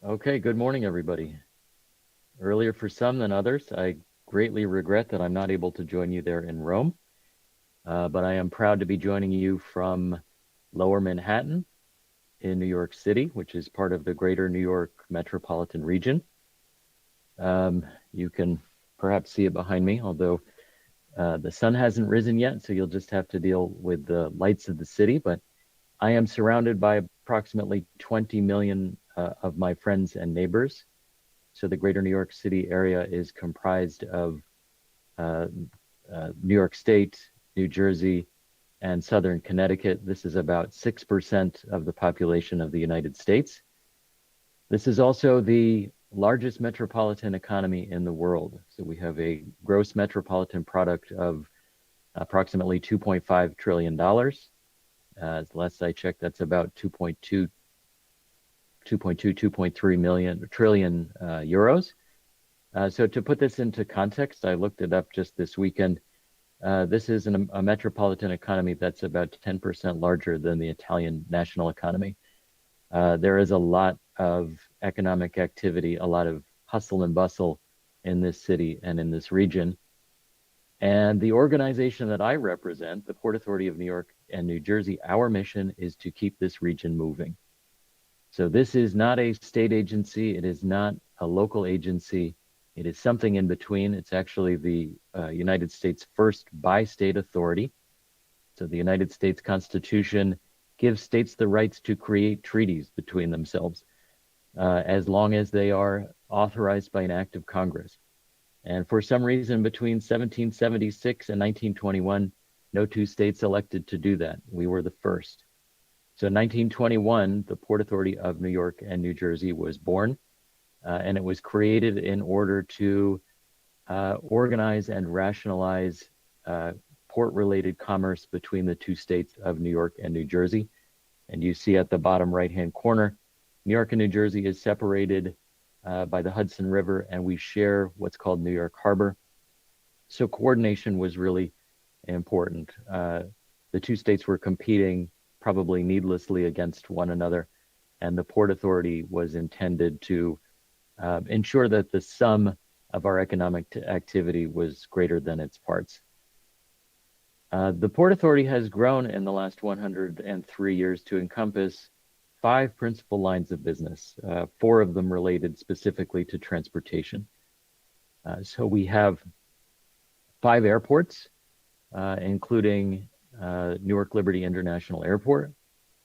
Okay, good morning, everybody. Earlier for some than others, I greatly regret that I'm not able to join you there in Rome, but I am proud to be joining you from Lower Manhattan in New York City, which is part of the greater New York metropolitan region. You can perhaps see it behind me, although the sun hasn't risen yet, so you'll just have to deal with the lights of the city. But I am surrounded by approximately 20 million of my friends and neighbors. So the greater New York City area is comprised of uh, New York State, New Jersey, and Southern Connecticut. This is about 6% of the population of the United States. This is also the largest metropolitan economy in the world. So we have a gross metropolitan product of approximately $2.5 trillion. Last I checked, that's about 2.3 million trillion euros. So to put this into context, I looked it up just this weekend. This is a metropolitan economy that's about 10% larger than the Italian national economy. There is a lot of economic activity, a lot of hustle and bustle in this city and in this region. And the organization that I represent, the Port Authority of New York and New Jersey, our mission is to keep this region moving. So this is not a state agency. It is not a local agency. It is something in between. It's actually the United States' first bi-state authority. So the United States Constitution gives states the rights to create treaties between themselves as long as they are authorized by an act of Congress. And for some reason, between 1776 and 1921, no two states elected to do that. We were the first. So in 1921, the Port Authority of New York and New Jersey was born, and it was created in order to organize and rationalize port-related commerce between the two states of New York and New Jersey. And you see at the bottom right-hand corner, New York and New Jersey is separated by the Hudson River, and we share what's called New York Harbor. So coordination was really important. The two states were competing probably needlessly against one another, and the Port Authority was intended to ensure that the sum of our economic activity was greater than its parts. The Port Authority has grown in the last 103 years to encompass 5 principal lines of business, 4 of them related specifically to transportation. So we have 5 airports, including Newark Liberty International Airport,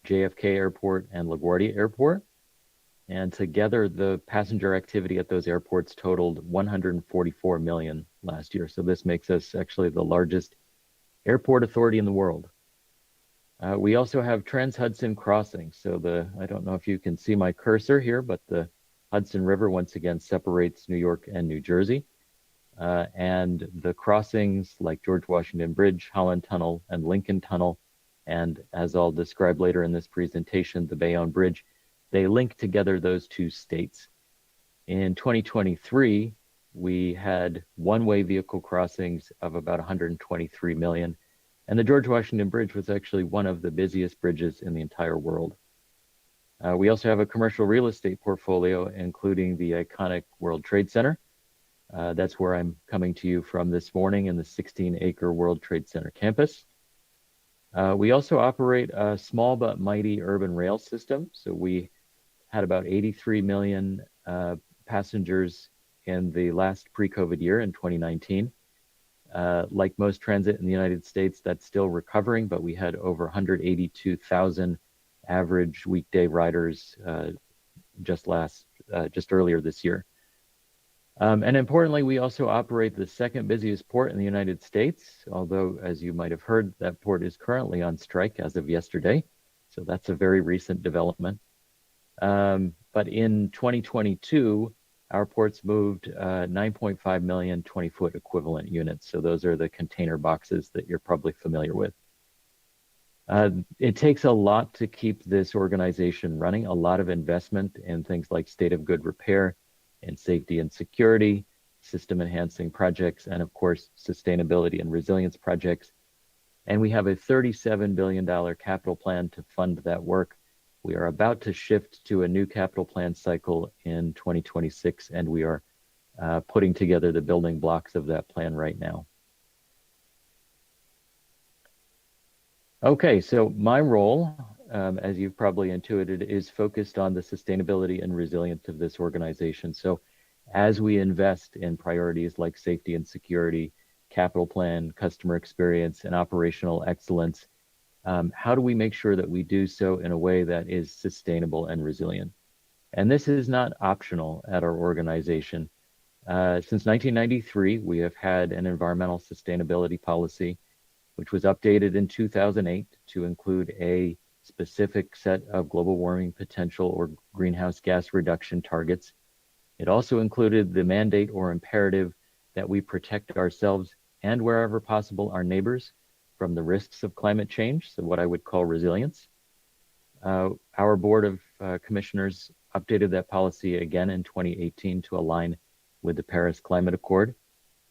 JFK Airport, and LaGuardia Airport. And together, the passenger activity at those airports totaled 144 million last year. So this makes us actually the largest airport authority in the world. We also have Trans-Hudson crossings. So I don't know if you can see my cursor here, but the Hudson River once again separates New York and New Jersey. And the crossings like George Washington Bridge, Holland Tunnel, and Lincoln Tunnel, and as I'll describe later in this presentation, the Bayonne Bridge, they link together those two states. In 2023, we had one-way vehicle crossings of about 123 million, and the George Washington Bridge was actually one of the busiest bridges in the entire world. We also have a commercial real estate portfolio, including the iconic World Trade Center. That's where I'm coming to you from this morning in the 16-acre World Trade Center campus. We also operate a small but mighty urban rail system. So we had about 83 million passengers in the last pre-COVID year in 2019. Like most transit in the United States, that's still recovering, but we had over 182,000 average weekday riders just earlier this year. And importantly, we also operate the second busiest port in the United States, although, as you might have heard, that port is currently on strike as of yesterday. So that's a very recent development. But in 2022, our ports moved 9.5 million 20-foot equivalent units. So those are the container boxes that you're probably familiar with. It takes a lot to keep this organization running, a lot of investment in things like state of good repair and safety and security, system enhancing projects, and of course, sustainability and resilience projects. And we have a $37 billion capital plan to fund that work, We are about to shift to a new capital plan cycle in 2026, and we are putting together the building blocks of that plan right now. Okay, so my role, as you've probably intuited, is focused on the sustainability and resilience of this organization. So as we invest in priorities like safety and security, capital plan, customer experience, and operational excellence, how do we make sure that we do so in a way that is sustainable and resilient? And this is not optional at our organization. Since 1993, we have had an environmental sustainability policy, which was updated in 2008 to include a specific set of global warming potential or greenhouse gas reduction targets. It also included the mandate or imperative that we protect ourselves and, wherever possible, our neighbors from the risks of climate change, so what I would call resilience. Our Board of Commissioners updated that policy again in 2018 to align with the Paris Climate Accord.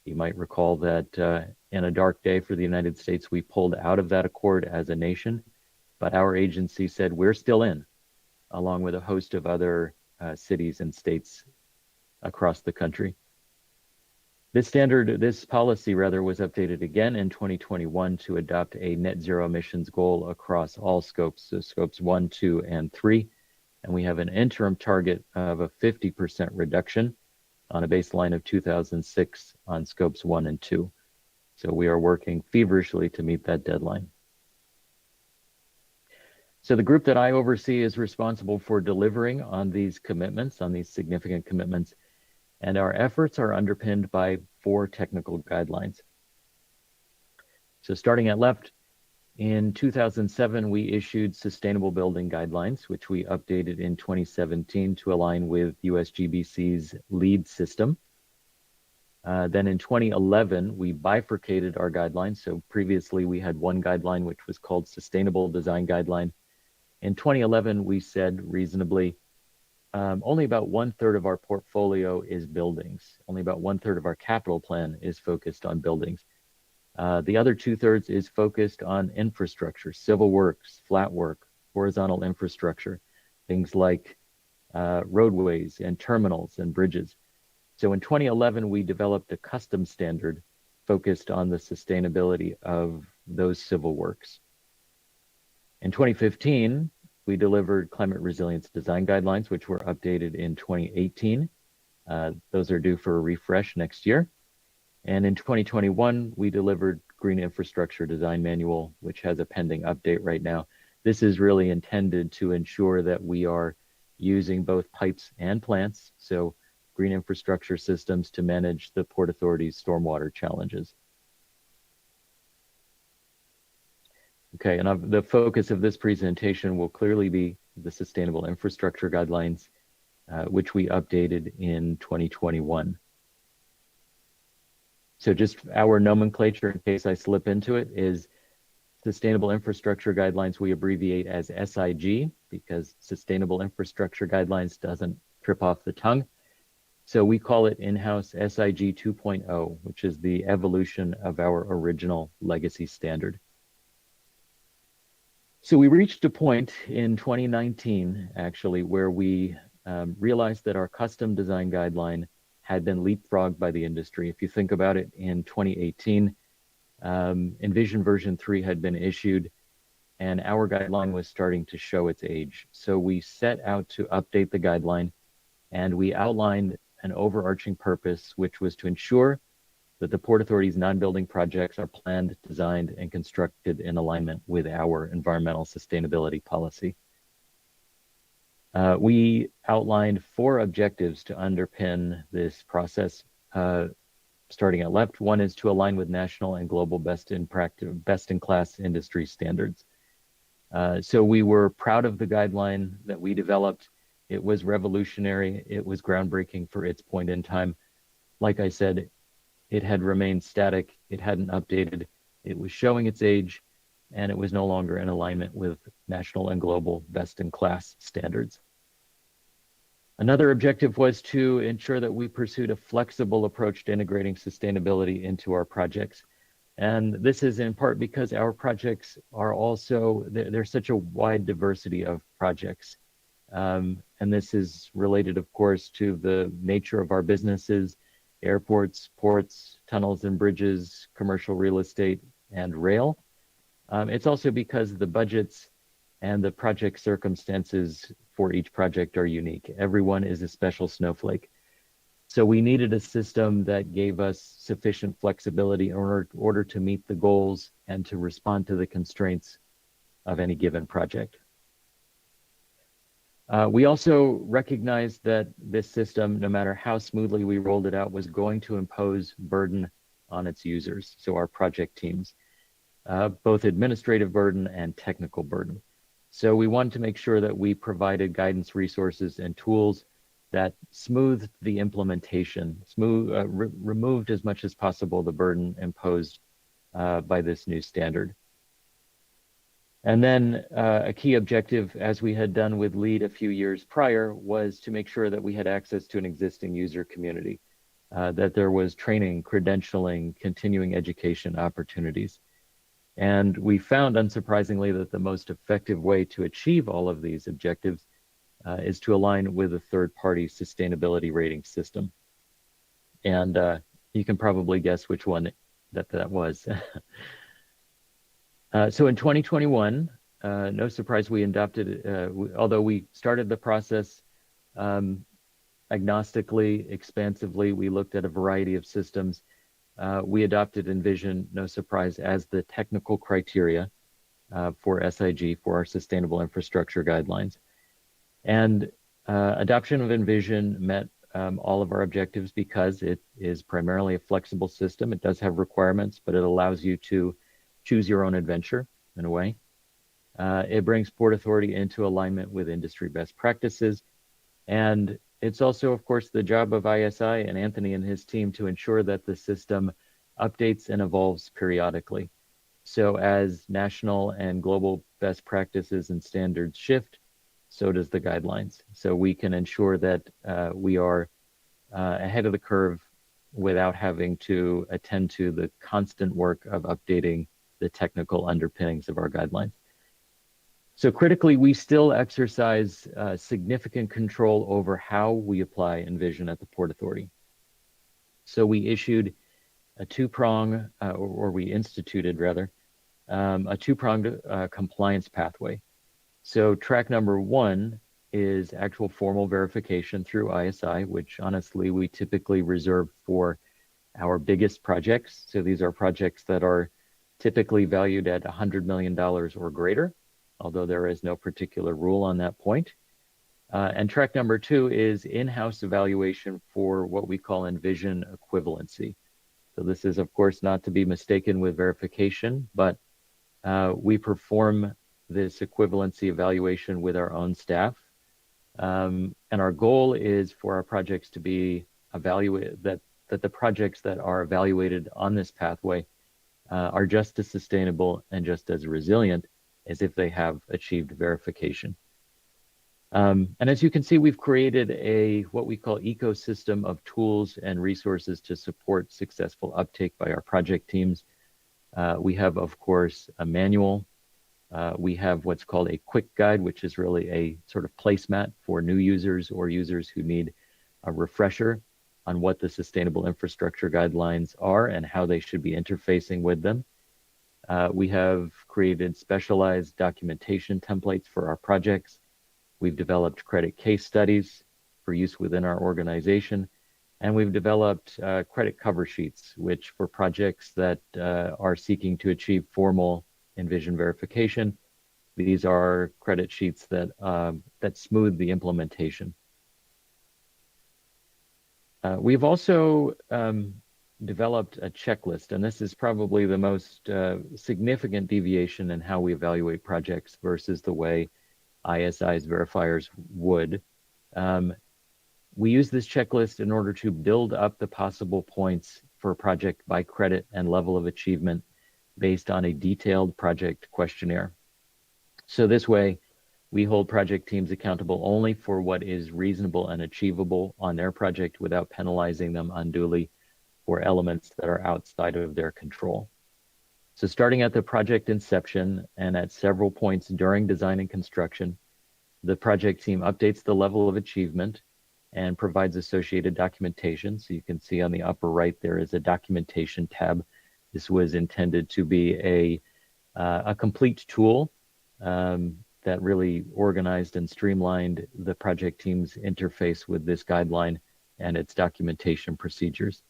You might recall that in a dark day for the United States, we pulled out of that accord as a nation, but our agency said we're still in, along with a host of other cities and states across the country. This policy was updated again in 2021 to adopt a net zero emissions goal across all scopes, so scopes 1, 2, and 3. And we have an interim target of a 50% reduction on a baseline of 2006 on scopes 1 and 2. So we are working feverishly to meet that deadline. So the group that I oversee is responsible for delivering on these commitments, on these significant commitments, and our efforts are underpinned by 4 technical guidelines. So starting at left, in 2007, we issued Sustainable Building Guidelines, which we updated in 2017 to align with USGBC's LEED system. Then in 2011, we bifurcated our guidelines. So previously we had one guideline, which was called Sustainable Design Guideline. In 2011, we said reasonably, only about 1/3 of our portfolio is buildings. Only about 1/3 of our capital plan is focused on buildings. The other 2/3 is focused on infrastructure, civil works, flat work, horizontal infrastructure, things like roadways and terminals and bridges. So in 2011, we developed a custom standard focused on the sustainability of those civil works. In 2015, we delivered Climate Resilience Design Guidelines, which were updated in 2018. Those are due for a refresh next year. And in 2021, we delivered Green Infrastructure Design Manual, which has a pending update right now. This is really intended to ensure that we are using both pipes and plants, so green infrastructure systems to manage the Port Authority's stormwater challenges. Okay, and the focus of this presentation will clearly be the Sustainable Infrastructure Guidelines, which we updated in 2021. So just our nomenclature, in case I slip into it, is Sustainable Infrastructure Guidelines we abbreviate as SIG, because Sustainable Infrastructure Guidelines doesn't trip off the tongue. So we call it in-house SIG 2.0, which is the evolution of our original legacy standard. So we reached a point in 2019, actually, where we realized that our custom design guideline had been leapfrogged by the industry. If you think about it, in 2018, Envision version 3 had been issued, and our guideline was starting to show its age. So we set out to update the guideline, and we outlined an overarching purpose, which was to ensure that the Port Authority's non-building projects are planned, designed, and constructed in alignment with our environmental sustainability policy. We outlined 4 objectives to underpin this process. Starting at left, one is to align with national and global best-in-class industry standards. So we were proud of the guideline that we developed. It was revolutionary. It was groundbreaking for its point in time. Like I said, it had remained static. It hadn't updated. It was showing its age, and it was no longer in alignment with national and global best-in-class standards. Another objective was to ensure that we pursued a flexible approach to integrating sustainability into our projects. And this is in part because our projects are also, there's such a wide diversity of projects. And this is related, of course, to the nature of our businesses: airports, ports, tunnels and bridges, commercial real estate, and rail. It's also because the budgets and the project circumstances for each project are unique. Everyone is a special snowflake. So we needed a system that gave us sufficient flexibility in order to meet the goals and to respond to the constraints of any given project. We also recognized that this system, no matter how smoothly we rolled it out, was going to impose burden on its users, so our project teams, both administrative burden and technical burden. So we wanted to make sure that we provided guidance, resources, and tools that smoothed the implementation, removed as much as possible the burden imposed by this new standard. And then a key objective, as we had done with LEAD a few years prior, was to make sure that we had access to an existing user community, that there was training, credentialing, continuing education opportunities. And we found, unsurprisingly, that the most effective way to achieve all of these objectives is to align with a third-party sustainability rating system. And you can probably guess which one that was. So in 2021, no surprise, we adopted, although we started the process agnostically, expansively, we looked at a variety of systems. We adopted Envision, no surprise, as the technical criteria for SIG, for our Sustainable Infrastructure Guidelines. And adoption of Envision met all of our objectives because it is primarily a flexible system. It does have requirements, but it allows you to choose your own adventure, in a way. It brings Port Authority into alignment with industry best practices. And it's also, of course, the job of ISI and Anthony and his team to ensure that the system updates and evolves periodically. So as national and global best practices and standards shift, so does the guidelines. So we can ensure that we are ahead of the curve without having to attend to the constant work of updating the technical underpinnings of our guidelines. So critically, we still exercise significant control over how we apply Envision at the Port Authority. So we issued a two-prong, or we instituted rather, a two-pronged compliance pathway. So track number one is actual formal verification through ISI, which honestly we typically reserve for our biggest projects. So these are projects that are typically valued at $100 million or greater, although there is no particular rule on that point. And track number two is in-house evaluation for what we call Envision equivalency. So this is, of course, not to be mistaken with verification, but we perform this equivalency evaluation with our own staff. And our goal is for our projects to be evaluated, that the projects that are evaluated on this pathway are just as sustainable and just as resilient as if they have achieved verification. And as you can see, we've created what we call ecosystem of tools and resources to support successful uptake by our project teams. We have, of course, a manual. We have what's called a quick guide, which is really a sort of placemat for new users or users who need a refresher on what the Sustainable Infrastructure Guidelines are and how they should be interfacing with them. We have created specialized documentation templates for our projects. We've developed credit case studies for use within our organization. And we've developed credit cover sheets, which for projects that are seeking to achieve formal Envision verification, these are credit sheets that smooth the implementation. We've also developed a checklist, and this is probably the most significant deviation in how we evaluate projects versus the way ISI's verifiers would. We use this checklist in order to build up the possible points for a project by credit and level of achievement based on a detailed project questionnaire. So this way, we hold project teams accountable only for what is reasonable and achievable on their project without penalizing them unduly for elements that are outside of their control. So starting at the project inception and at several points during design and construction, The project team updates the level of achievement and provides associated documentation. So you can see on the upper right there is a documentation tab. This was intended to be a complete tool that really organized and streamlined the project team's interface with this guideline and its documentation procedures.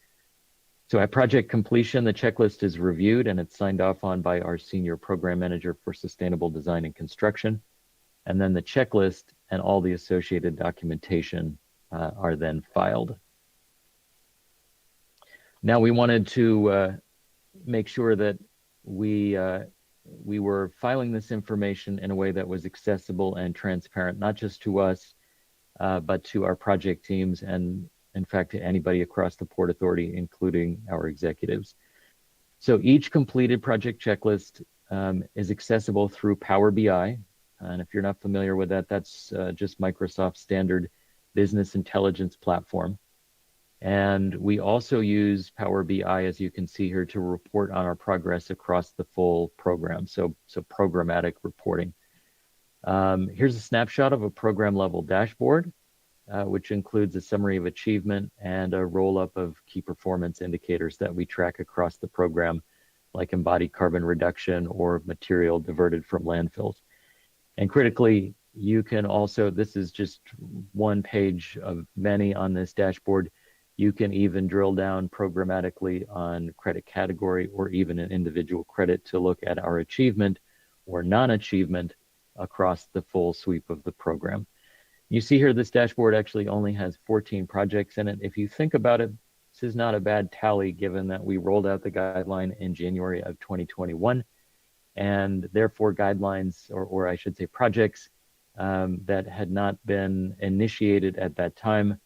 So at project completion, the checklist is reviewed and it's signed off on by our senior program manager for sustainable design and construction. And then the checklist and all the associated documentation are then filed. Now we wanted to make sure that we were filing this information in a way that was accessible and transparent, not just to us, but to our project teams and, in fact, to anybody across the Port Authority, including our executives. So each completed project checklist is accessible through Power BI. And if you're not familiar with that, that's just Microsoft's standard business intelligence platform. And we also use Power BI, as you can see here, to report on our progress across the full program, so programmatic reporting. Here's a snapshot of a program level dashboard, which includes a summary of achievement and a roll-up of key performance indicators that we track across the program, like embodied carbon reduction or material diverted from landfills. And critically, you can also, this is just one page of many on this dashboard, you can even drill down programmatically on credit category or even an individual credit to look at our achievement or non-achievement across the full sweep of the program. You see here, this dashboard actually only has 14 projects in it. If you think about it, this is not a bad tally given that we rolled out the guideline in January of 2021, and therefore guidelines, or I should say projects that had not been initiated at that time,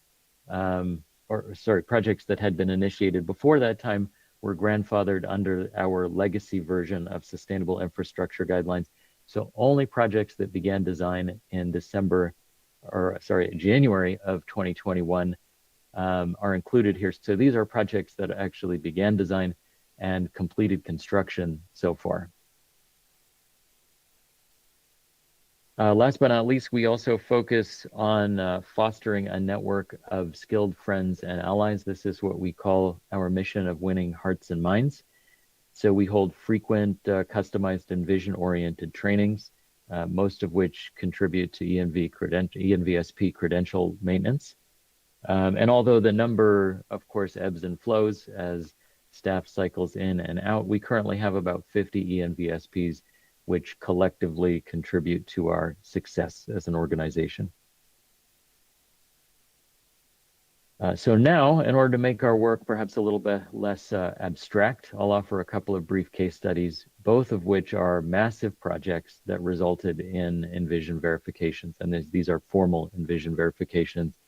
projects that had been initiated before that time were grandfathered under our legacy version of sustainable infrastructure guidelines. So only projects that began design in January of 2021 are included here. So these are projects that actually began design and completed construction so far. Last but not least, we also focus on fostering a network of skilled friends and allies. This is what we call our mission of winning hearts and minds. So we hold frequent, customized and vision-oriented trainings, most of which contribute to ENVSP credential maintenance. And although the number, of course, ebbs and flows as staff cycles in and out, we currently have about 50 ENVSPs which collectively contribute to our success as an organization. So now, in order to make our work perhaps a little bit less abstract, I'll offer a couple of brief case studies, both of which are massive projects that resulted in Envision verifications. And these are formal Envision verifications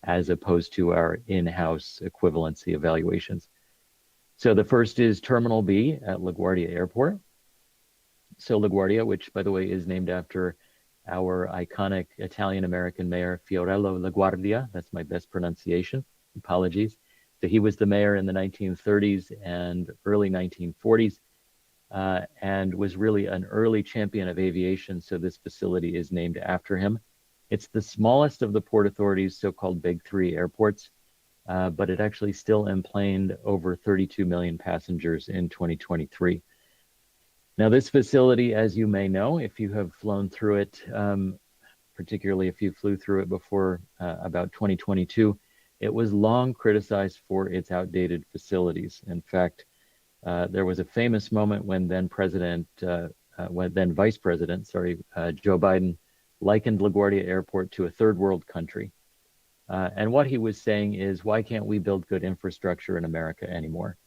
as opposed to our in-house equivalency evaluations. So the first is Terminal B at LaGuardia Airport. So LaGuardia, which by the way is named after our iconic Italian-American mayor, Fiorello LaGuardia. That's my best pronunciation, apologies. So he was the mayor in the 1930s and early 1940s and was really an early champion of aviation. So this facility is named after him. It's the smallest of the Port Authority's so-called Big Three airports, but it actually still emplaned over 32 million passengers in 2023. Now, this facility, as you may know, if you have flown through it, particularly if you flew through it before about 2022, it was long criticized for its outdated facilities. In fact, there was a famous moment when then Vice President, Joe Biden likened LaGuardia Airport to a third world country. And what he was saying is, why can't we build good infrastructure in America anymore?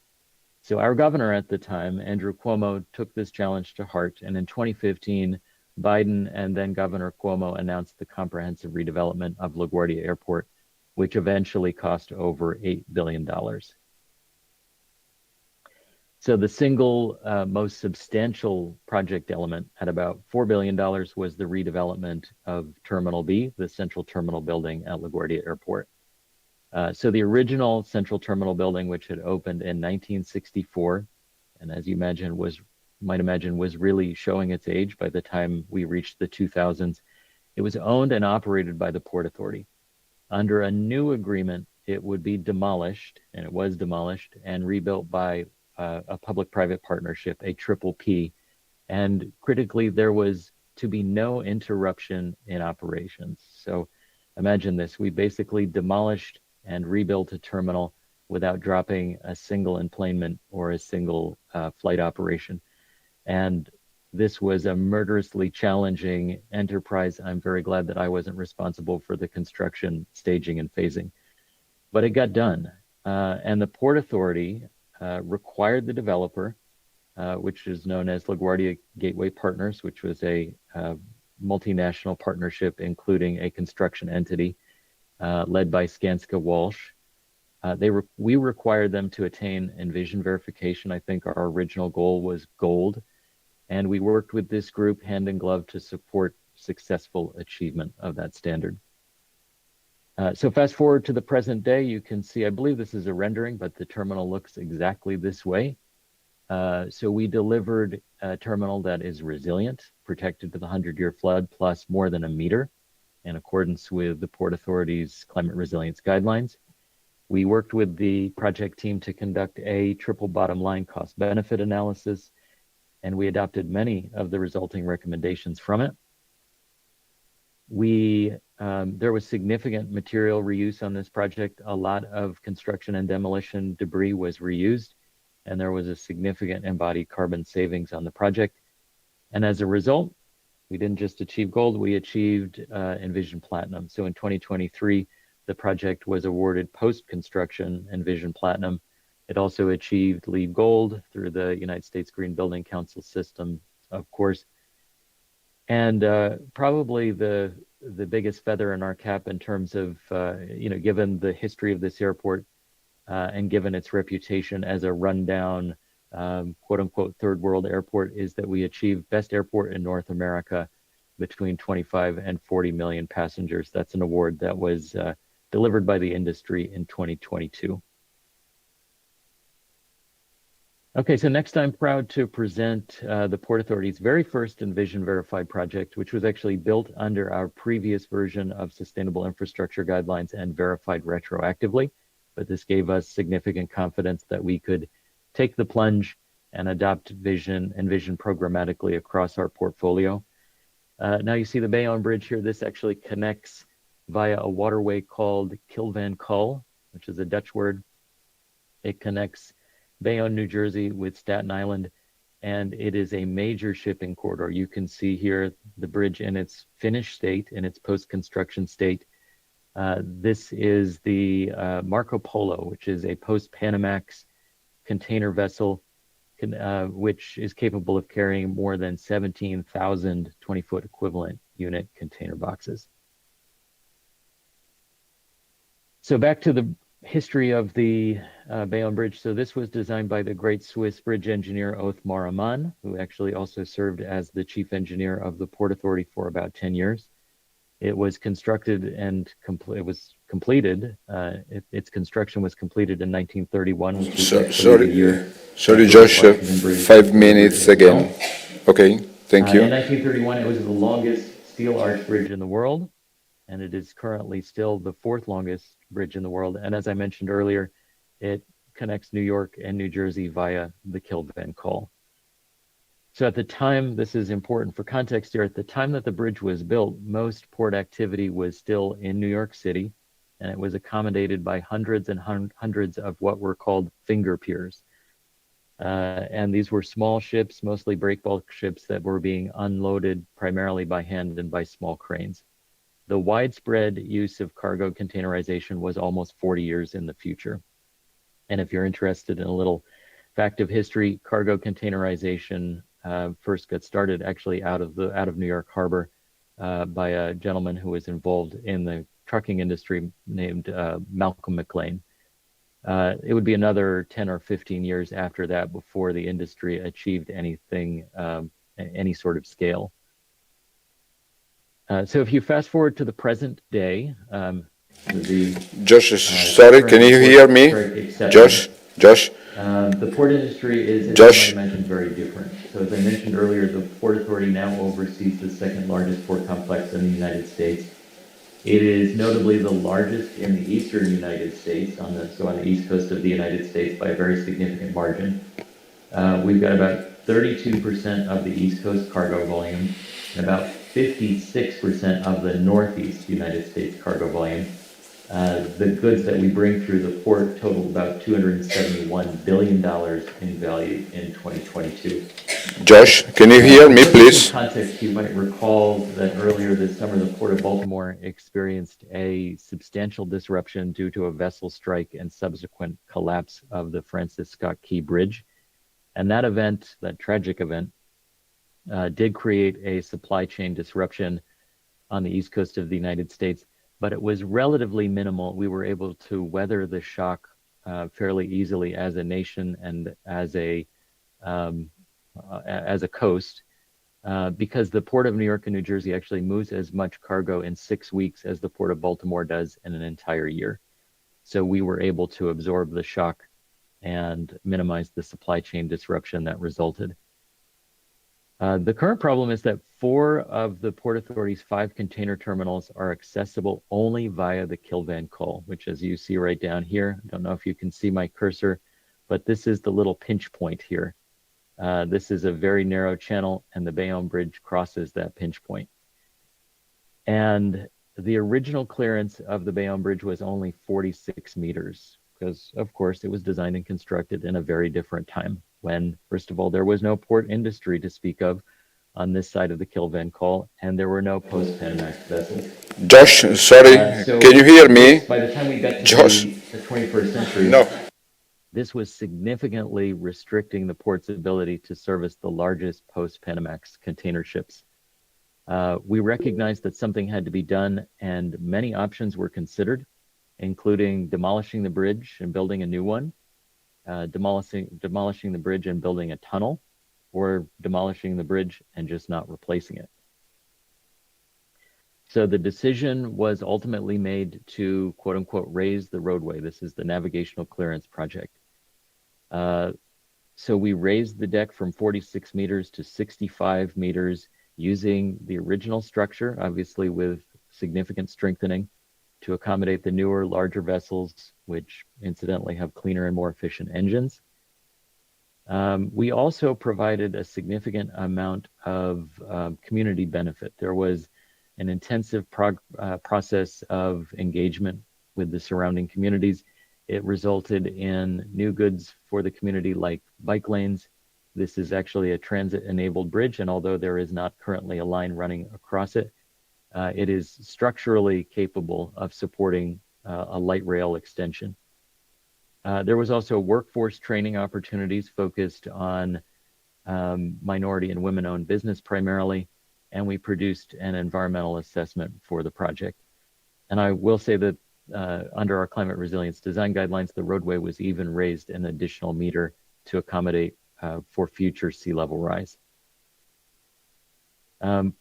So our governor at the time, Andrew Cuomo, took this challenge to heart. And in 2015, Biden and then Governor Cuomo announced the comprehensive redevelopment of LaGuardia Airport, which eventually cost over $8 billion. So the single most substantial project element at about $4 billion was the redevelopment of Terminal B, the central terminal building at LaGuardia Airport. So the original central terminal building, which had opened in 1964, and as you might imagine, was really showing its age by the time we reached the 2000s. It was owned and operated by the Port Authority. Under a new agreement, it would be demolished, and it was demolished, and rebuilt by a public-private partnership, a triple P. And critically, there was to be no interruption in operations. So imagine this. We basically demolished and rebuilt a terminal without dropping a single enplanement or a single flight operation. And this was a murderously challenging enterprise. I'm very glad that I wasn't responsible for the construction, staging, and phasing. But it got done. And the Port Authority required the developer, which is known as LaGuardia Gateway Partners, which was a multinational partnership including a construction entity led by Skanska Walsh. We required them to attain Envision verification. I think our original goal was gold. And we worked with this group hand in glove to support successful achievement of that standard. So fast forward to the present day, you can see, I believe this is a rendering, but the terminal looks exactly this way. So we delivered a terminal that is resilient, protected to the 100-year flood, plus more than a meter, in accordance with the Port Authority's climate resilience guidelines. We worked with the project team to conduct a triple bottom line cost benefit analysis, and we adopted many of the resulting recommendations from it. There was significant material reuse on this project. A lot of construction and demolition debris was reused, and there was a significant embodied carbon savings on the project. And as a result, we didn't just achieve gold, we achieved Envision Platinum. So in 2023, the project was awarded post-construction Envision Platinum. It also achieved LEED Gold through the United States Green Building Council system, of course. And probably the biggest feather in our cap in terms of, given the history of this airport and given its reputation as a rundown, quote unquote, third world airport, is that we achieved best airport in North America between 25 and 40 million passengers. That's an award that was delivered by the industry in 2022. Okay, so next I'm proud to present the Port Authority's very first Envision Verified project, which was actually built under our previous version of Sustainable Infrastructure Guidelines and verified retroactively. But this gave us significant confidence that we could take the plunge and adopt Envision programmatically across our portfolio. Now you see the Bayonne Bridge here. This actually connects via a waterway called Kilvan-Kull, which is a Dutch word. It connects Bayonne, New Jersey with Staten Island, and it is a major shipping corridor. You can see here the bridge in its finished state, in its post-construction state. This is the Marco Polo, which is a post-Panamax container vessel, which is capable of carrying more than 17,000 20-foot equivalent unit container boxes. So back to the history of the Bayonne Bridge. So this was designed by the great Swiss bridge engineer Othmar Ammann, who actually also served as the chief engineer of the Port Authority for about 10 years. It was constructed and it was completed. Its construction was completed in 1931. Sorry, Josh, 5 minutes again. Okay, thank you. In 1931, it was the longest steel arch bridge in the world, and it is currently still the fourth longest bridge in the world. And as I mentioned earlier, it connects New York and New Jersey via the Kilvan-Kull. So at the time, this is important for context here, at the time that the bridge was built, most port activity was still in New York City, and it was accommodated by hundreds and hundreds of what were called finger piers. And these were small ships, mostly breakbulk ships that were being unloaded primarily by hand and by small cranes. The widespread use of cargo containerization was almost 40 years in the future. And if you're interested in a little fact of history, cargo containerization first got started actually out of New York Harbor by a gentleman who was involved in the trucking industry named Malcolm McLean. It would be another 10 or 15 years after that before the industry achieved anything, any sort of scale. So if you fast forward to the present day, Josh, sorry, can you hear me? Josh? The port industry is, as I mentioned, very different. So as I mentioned earlier, the Port Authority now oversees the second largest port complex in the United States. It is notably the largest in the eastern United States, on the east coast of the United States by a very significant margin. We've got about 32% of the East Coast cargo volume and about 56% of the Northeast United States cargo volume. The goods that we bring through the port total about $271 billion in value in 2022. Josh, can you hear me, please? In context, you might recall that earlier this summer, the Port of Baltimore experienced a substantial disruption due to a vessel strike and subsequent collapse of the Francis Scott Key Bridge. And that event, that tragic event, did create a supply chain disruption on the east coast of the United States, but it was relatively minimal. We were able to weather the shock fairly easily as a nation and as a coast, because the Port of New York and New Jersey actually moves as much cargo in 6 weeks as the Port of Baltimore does in an entire year. So we were able to absorb the shock and minimize the supply chain disruption that resulted. The current problem is that 4 of the Port Authority's 5 container terminals are accessible only via the Kilvan Col, which, as you see right down here, I don't know if you can see my cursor, but this is the little pinch point here. This is a very narrow channel, and the Bayonne Bridge crosses that pinch point. And the original clearance of the Bayonne Bridge was only 46 meters, because, of course, it was designed and constructed in a very different time when, first of all, there was no port industry to speak of on this side of the Kilvan Col, and there were no post-Panamax vessels. Josh, sorry, can you hear me? By the time we got to Josh. the 21st century, No. this was significantly restricting the port's ability to service the largest post-Panamax container ships. We recognized that something had to be done, and many options were considered, including demolishing the bridge and building a new one, demolishing the bridge and building a tunnel, or demolishing the bridge and just not replacing it. So the decision was ultimately made to, quote unquote, raise the roadway. This is the Navigational Clearance Project. So we raised the deck from 46 meters to 65 meters using the original structure, obviously with significant strengthening, to accommodate the newer, larger vessels, which incidentally have cleaner and more efficient engines. We also provided a significant amount of community benefit. There was an intensive process of engagement with the surrounding communities. It resulted in new goods for the community like bike lanes. This is actually a transit-enabled bridge, and although there is not currently a line running across it, it is structurally capable of supporting a light rail extension. There was also workforce training opportunities focused on minority and women-owned business primarily, and we produced an environmental assessment for the project. And I will say that under our climate resilience design guidelines, the roadway was even raised an additional meter to accommodate for future sea level rise.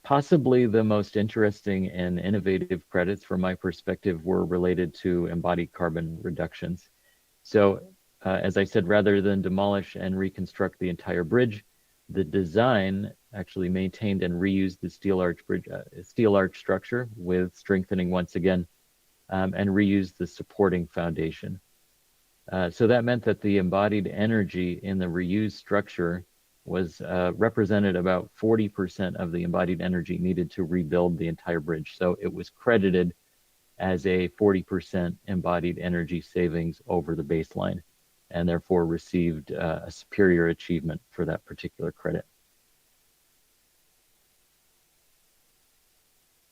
Possibly the most interesting and innovative credits from my perspective were related to embodied carbon reductions. So as I said, rather than demolish and reconstruct the entire bridge, the design actually maintained and reused the steel arch structure with strengthening once again, and reused the supporting foundation. So that meant that the embodied energy in the reused structure was represented about 40% of the embodied energy needed to rebuild the entire bridge. So it was credited as a 40% embodied energy savings over the baseline, and therefore received a superior achievement for that particular credit.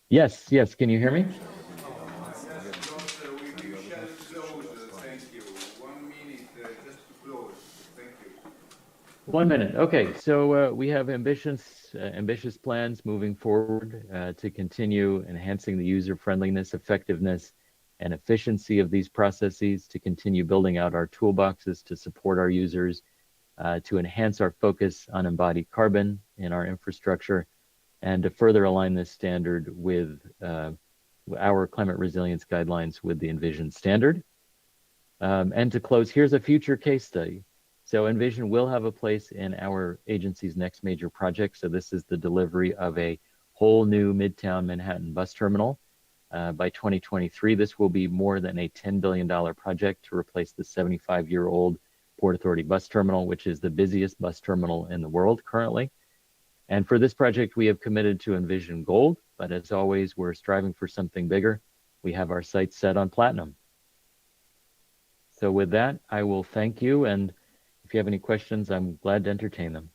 Yes, can you hear me? Thank you. 1 minute just to close. Thank you. 1 minute. Okay, so we have ambitious plans moving forward to continue enhancing the user friendliness, effectiveness, and efficiency of these processes, to continue building out our toolboxes to support our users, to enhance our focus on embodied carbon in our infrastructure, and to further align this standard with our climate resilience guidelines with the Envision standard. And to close, here's a future case study. So Envision will have a place in our agency's next major project. So this is the delivery of a whole new Midtown Manhattan bus terminal. By 2023, this will be more than a $10 billion project to replace the 75-year-old Port Authority bus terminal, which is the busiest bus terminal in the world currently. And for this project, we have committed to Envision Gold, but as always, we're striving for something bigger. We have our sights set on platinum. So with that, I will thank you, and if you have any questions, I'm glad to entertain them.